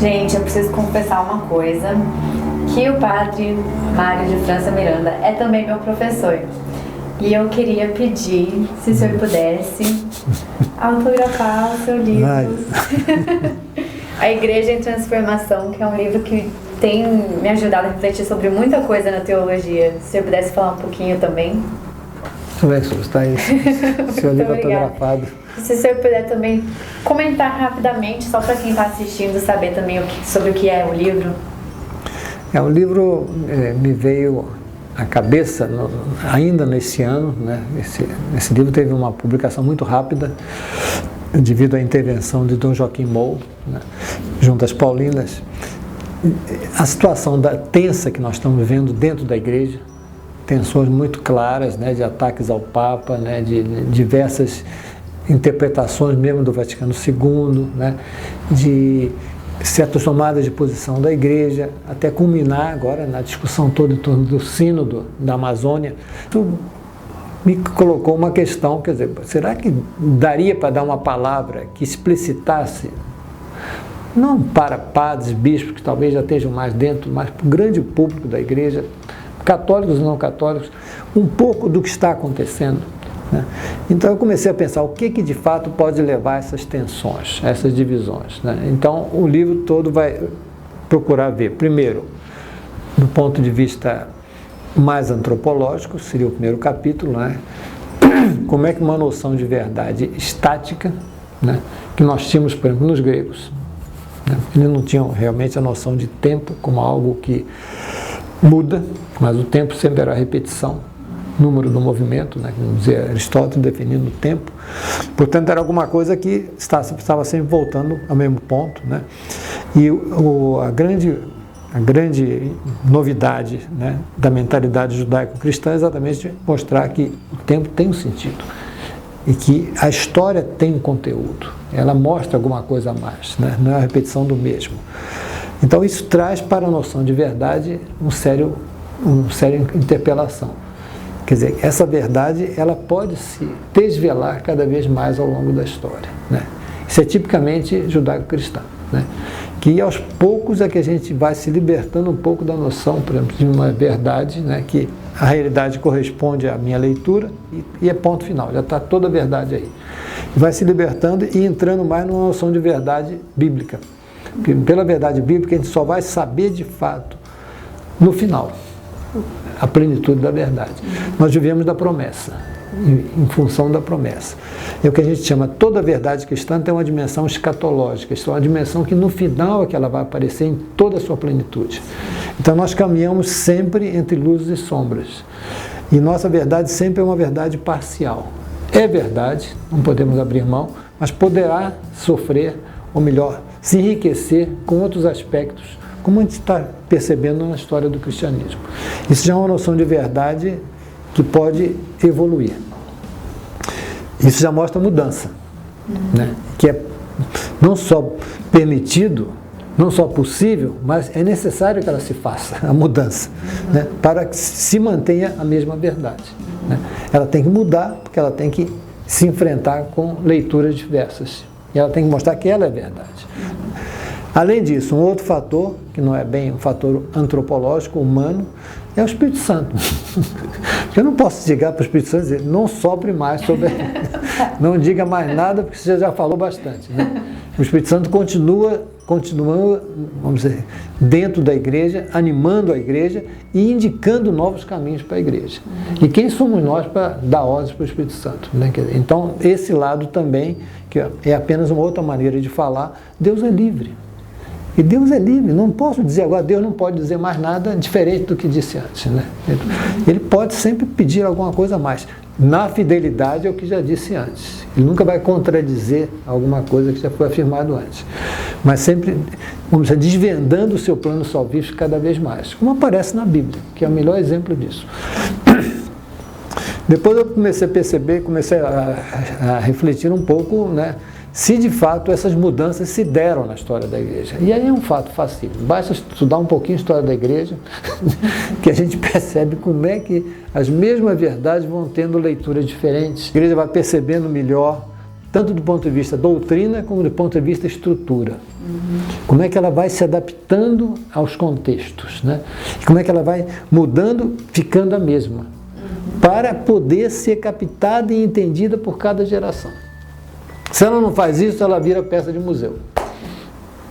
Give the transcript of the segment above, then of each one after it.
Gente, eu preciso confessar uma coisa, que o padre Mário de França Miranda é também meu professor. E eu queria pedir, se o senhor pudesse, autografar o seu livro. A Igreja em Transformação, que é um livro que tem me ajudado a refletir sobre muita coisa na teologia. Se o senhor pudesse falar um pouquinho também. Como é que está aí? Seu livro autografado. Se o senhor puder também comentar rapidamente, só para quem está assistindo saber também sobre o que é o livro. O livro me veio à cabeça ainda nesse ano, né? Esse livro teve uma publicação muito rápida devido à intervenção de Dom Joaquim Mou, né? Junto às Paulinas. A situação tensa que nós estamos vendo dentro da igreja, tensões muito claras, né, de ataques ao Papa, né, de diversas interpretações mesmo do Vaticano II, né, de certas tomadas de posição da igreja, até culminar agora na discussão toda em torno do sínodo da Amazônia. Então, me colocou uma questão, quer dizer, será que daria para dar uma palavra que explicitasse, não para padres, bispos, que talvez já estejam mais dentro, mas para o grande público da igreja, católicos e não católicos, um pouco do que está acontecendo, né? Então eu comecei a pensar o que de fato pode levar a essas tensões, a essas divisões, né? Então o livro todo vai procurar ver, primeiro, do ponto de vista mais antropológico, seria o primeiro capítulo, né? Como é que uma noção de verdade estática, né, que nós tínhamos, por exemplo, nos gregos, né? Eles não tinham realmente a noção de tempo como algo que muda, mas o tempo sempre era a repetição, número do movimento, né? Vamos dizer, Aristóteles definindo o tempo. Portanto, era alguma coisa que estava sempre voltando ao mesmo ponto, né? E a grande novidade, né, da mentalidade judaico-cristã é exatamente mostrar que o tempo tem um sentido e que a história tem um conteúdo, ela mostra alguma coisa a mais, né? Não é a repetição do mesmo. Então isso traz para a noção de verdade uma séria interpelação. Quer dizer, essa verdade ela pode se desvelar cada vez mais ao longo da história, né? Isso é tipicamente judaico-cristão, né? Que aos poucos é que a gente vai se libertando um pouco da noção, por exemplo, de uma verdade, né? Que a realidade corresponde à minha leitura e é ponto final, já está toda a verdade aí. Vai se libertando e entrando mais numa noção de verdade bíblica. Porque pela verdade bíblica a gente só vai saber de fato no final a plenitude da verdade. Nós vivemos da promessa, em função da promessa. É o que a gente chama, toda a verdade cristã tem uma dimensão escatológica, isto é, uma dimensão que no final é que ela vai aparecer em toda a sua plenitude. Então nós caminhamos sempre entre luzes e sombras. E nossa verdade sempre é uma verdade parcial. É verdade, não podemos abrir mão, mas poderá sofrer, ou melhor, se enriquecer com outros aspectos, como a gente está percebendo na história do cristianismo. Isso já é uma noção de verdade que pode evoluir. Isso já mostra mudança, né? Que é não só permitido, não só possível, mas é necessário que ela se faça, a mudança, né? Para que se mantenha a mesma verdade, né? Ela tem que mudar, porque ela tem que se enfrentar com leituras diversas. E ela tem que mostrar que ela é verdade. Além disso, um outro fator, que não é bem um fator antropológico, humano, é o Espírito Santo. Eu não posso chegar para o Espírito Santo e dizer, não sopre mais sobre não diga mais nada, porque você já falou bastante, né? O Espírito Santo continua, vamos dizer, dentro da igreja, animando a igreja e indicando novos caminhos para a igreja. E quem somos nós para dar ordens para o Espírito Santo, né? Então, esse lado também, que é apenas uma outra maneira de falar, Deus é livre. E Deus é livre, não posso dizer agora, Deus não pode dizer mais nada diferente do que disse antes, né? Ele pode sempre pedir alguma coisa a mais. Na fidelidade é o que já disse antes. Ele nunca vai contradizer alguma coisa que já foi afirmado antes. Mas sempre, vamos dizer, desvendando o seu plano salvífico cada vez mais, como aparece na Bíblia, que é o melhor exemplo disso. Depois eu comecei a perceber, comecei a refletir um pouco, né, se de fato essas mudanças se deram na história da igreja. E aí é um fato fácil. Basta estudar um pouquinho a história da igreja, que a gente percebe como é que as mesmas verdades vão tendo leituras diferentes. A igreja vai percebendo melhor tanto do ponto de vista doutrina como do ponto de vista estrutura. Como é que ela vai se adaptando aos contextos, né? E como é que ela vai mudando, ficando a mesma, para poder ser captada e entendida por cada geração. Se ela não faz isso, ela vira peça de museu.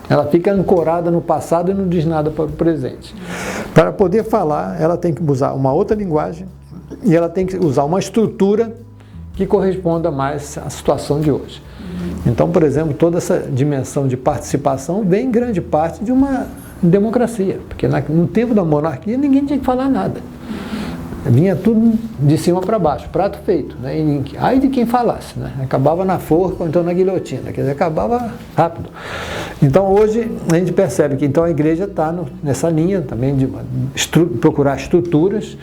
Ela fica ancorada no passado e não diz nada para o presente. Para poder falar, ela tem que usar uma outra linguagem e ela tem que usar uma estrutura que corresponda mais à situação de hoje. Então, por exemplo, toda essa dimensão de participação vem em grande parte de uma democracia, porque no tempo da monarquia ninguém tinha que falar nada. Vinha tudo de cima para baixo, prato feito, né? E ai de quem falasse, né? Acabava na forca ou então na guilhotina, quer dizer, acabava rápido. Então hoje a gente percebe que então a igreja está nessa linha também de procurar estruturas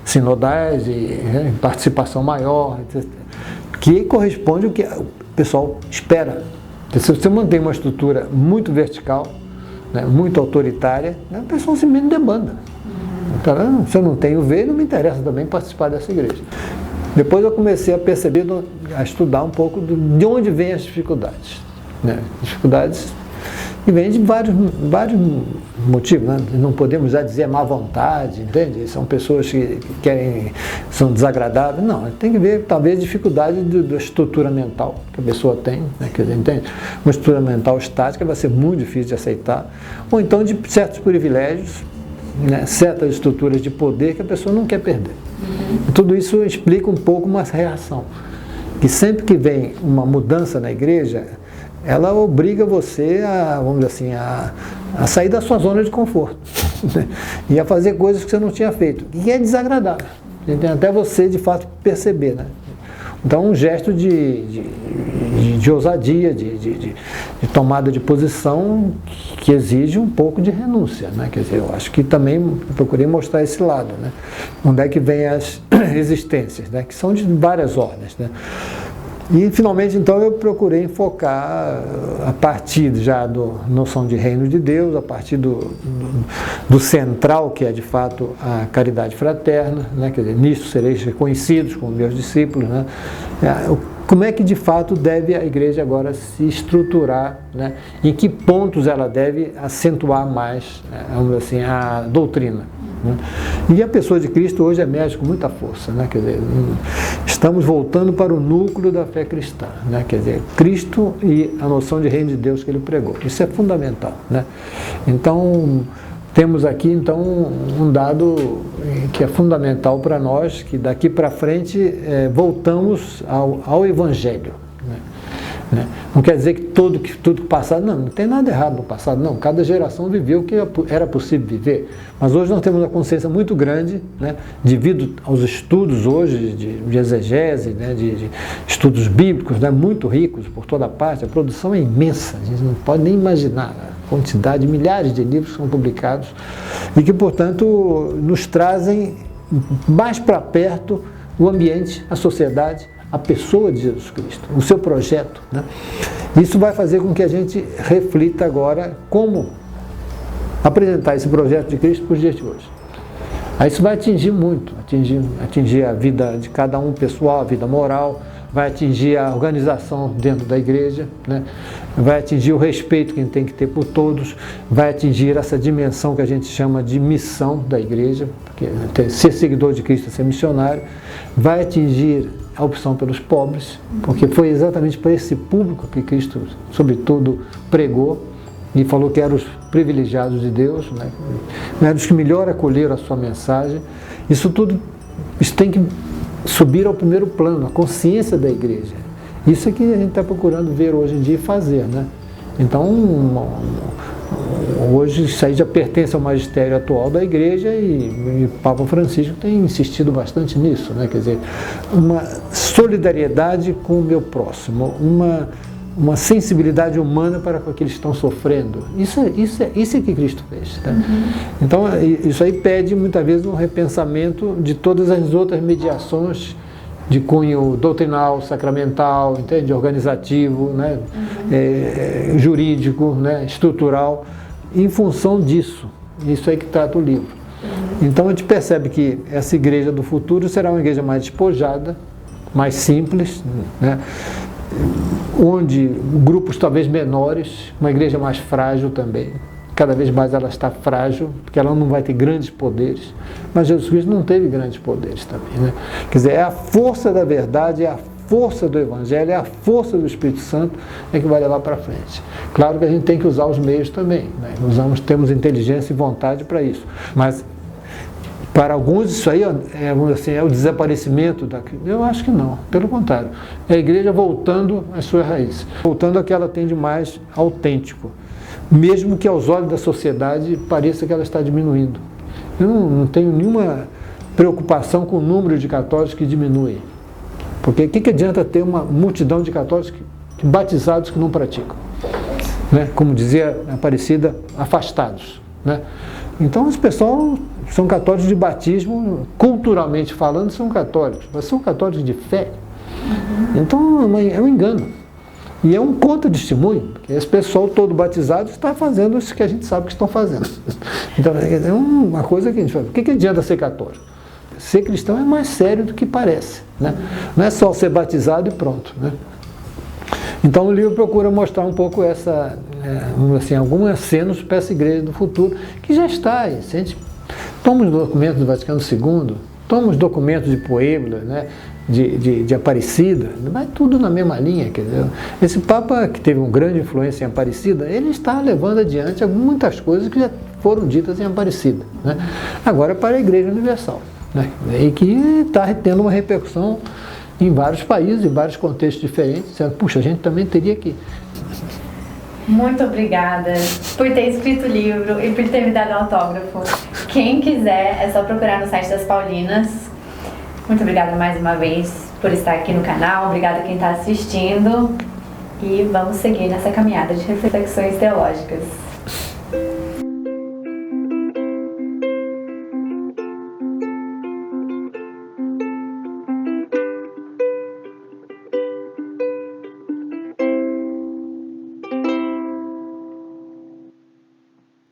sinodais e participação maior, etc., que corresponde ao que o pessoal espera. Se você mantém uma estrutura muito vertical, né, muito autoritária, né, o pessoal simplesmente debanda. Então, se eu não tenho ver, não me interessa também participar dessa igreja. Depois eu comecei a perceber, a estudar um pouco de onde vêm as dificuldades. Né? Dificuldades que vêm de vários motivos. Né? Não podemos já dizer má vontade, entende? São pessoas que são desagradáveis. Não, tem que ver talvez dificuldade da estrutura mental que a pessoa tem, né? Que entende? Uma estrutura mental estática vai ser muito difícil de aceitar. Ou então de certos privilégios, né, certas estruturas de poder que a pessoa não quer perder. E tudo isso explica um pouco uma reação. Que sempre que vem uma mudança na igreja, ela obriga você a, vamos dizer assim, a sair da sua zona de conforto. Né, e a fazer coisas que você não tinha feito. E é desagradável. Até você, de fato, perceber. Né? Então, um gesto de ousadia, de tomada de posição que exige um pouco de renúncia, né? Quer dizer, eu acho que também procurei mostrar esse lado, né? Onde é que vem as resistências, né? Que são de várias ordens, né? E, finalmente, então, eu procurei enfocar a partir já da noção de reino de Deus, a partir do central, que é, de fato, a caridade fraterna, né? Quer dizer, nisso sereis reconhecidos como meus discípulos, né? Como é que, de fato, deve a igreja agora se estruturar, né? Em que pontos ela deve acentuar mais, vamos dizer assim, a doutrina. Né? E a pessoa de Cristo hoje emerge com muita força, né? Quer dizer, estamos voltando para o núcleo da fé cristã, né? Quer dizer, Cristo e a noção de reino de Deus que ele pregou. Isso é fundamental, né? Então, temos aqui então um dado que é fundamental para nós, que daqui para frente voltamos ao Evangelho. Né? Não quer dizer que tudo que passado, não tem nada errado no passado, não. Cada geração viveu o que era possível viver. Mas hoje nós temos uma consciência muito grande, né, devido aos estudos hoje de exegese, né, de estudos bíblicos, né, muito ricos por toda parte. A produção é imensa, a gente não pode nem imaginar a quantidade, milhares de livros que são publicados e que, portanto, nos trazem mais para perto o ambiente, a sociedade, a pessoa de Jesus Cristo, o seu projeto. Né? Isso vai fazer com que a gente reflita agora como apresentar esse projeto de Cristo para os dias de hoje. Aí isso vai atingir muito, atingir a vida de cada um pessoal, a vida moral, vai atingir a organização dentro da igreja, né? Vai atingir o respeito que a gente tem que ter por todos, vai atingir essa dimensão que a gente chama de missão da igreja, porque ser seguidor de Cristo é ser missionário, vai atingir a opção pelos pobres, porque foi exatamente para esse público que Cristo, sobretudo, pregou e falou que eram os privilegiados de Deus, né? Eram os que melhor acolheram a sua mensagem. Isso tem que subir ao primeiro plano, a consciência da igreja. Isso é que a gente está procurando ver hoje em dia e fazer, né? Então, hoje isso aí já pertence ao magistério atual da igreja e o Papa Francisco tem insistido bastante nisso, né? Quer dizer, uma solidariedade com o meu próximo, uma sensibilidade humana para com aqueles que estão sofrendo. Isso é que Cristo fez. Tá? Então, isso aí pede muitas vezes um repensamento de todas as outras mediações de cunho doutrinal, sacramental, entende? Organizativo, né? Jurídico, né? Estrutural, em função disso. Isso aí que trata o livro. Então a gente percebe que essa igreja do futuro será uma igreja mais despojada, mais simples, né? onde grupos talvez menores, uma igreja mais frágil também. Cada vez mais ela está frágil, porque ela não vai ter grandes poderes, mas Jesus Cristo não teve grandes poderes também, né? Quer dizer, é a força da verdade, é a força do Evangelho, é a força do Espírito Santo que vai levar para frente. Claro que a gente tem que usar os meios também, né? Temos inteligência e vontade para isso, mas para alguns isso aí é o desaparecimento da... Eu acho que não, pelo contrário, é a igreja voltando às suas raízes, voltando ao que ela tem de mais autêntico, mesmo que aos olhos da sociedade pareça que ela está diminuindo. Eu não tenho nenhuma preocupação com o número de católicos que diminui. Porque o que adianta ter uma multidão de católicos batizados que não praticam? Né? Como dizia a Aparecida, afastados. Né? Então, os pessoal são católicos de batismo, culturalmente falando, são católicos, mas são católicos de fé. Então, é um engano. E é um contra-testemunho, porque esse pessoal todo batizado está fazendo isso que a gente sabe que estão fazendo. Então, é uma coisa que a gente fala. O que adianta ser católico? Ser cristão é mais sério do que parece. Né? Não é só ser batizado e pronto. Né? Então, o livro procura mostrar um pouco alguns acenos para essa igreja do futuro, que já está aí. Se a gente toma os documentos do Vaticano II, toma os documentos de Puebla, né? de Aparecida, vai tudo na mesma linha. Quer dizer, esse Papa, que teve uma grande influência em Aparecida, ele está levando adiante muitas coisas que já foram ditas em Aparecida. Né? Agora para a Igreja Universal, né? E que está tendo uma repercussão em vários países, em vários contextos diferentes, dizendo, puxa, a gente também teria que... Muito obrigada por ter escrito o livro e por ter me dado autógrafo. Quem quiser, é só procurar no site das Paulinas. Muito obrigada mais uma vez por estar aqui no canal, obrigada a quem está assistindo e vamos seguir nessa caminhada de reflexões teológicas.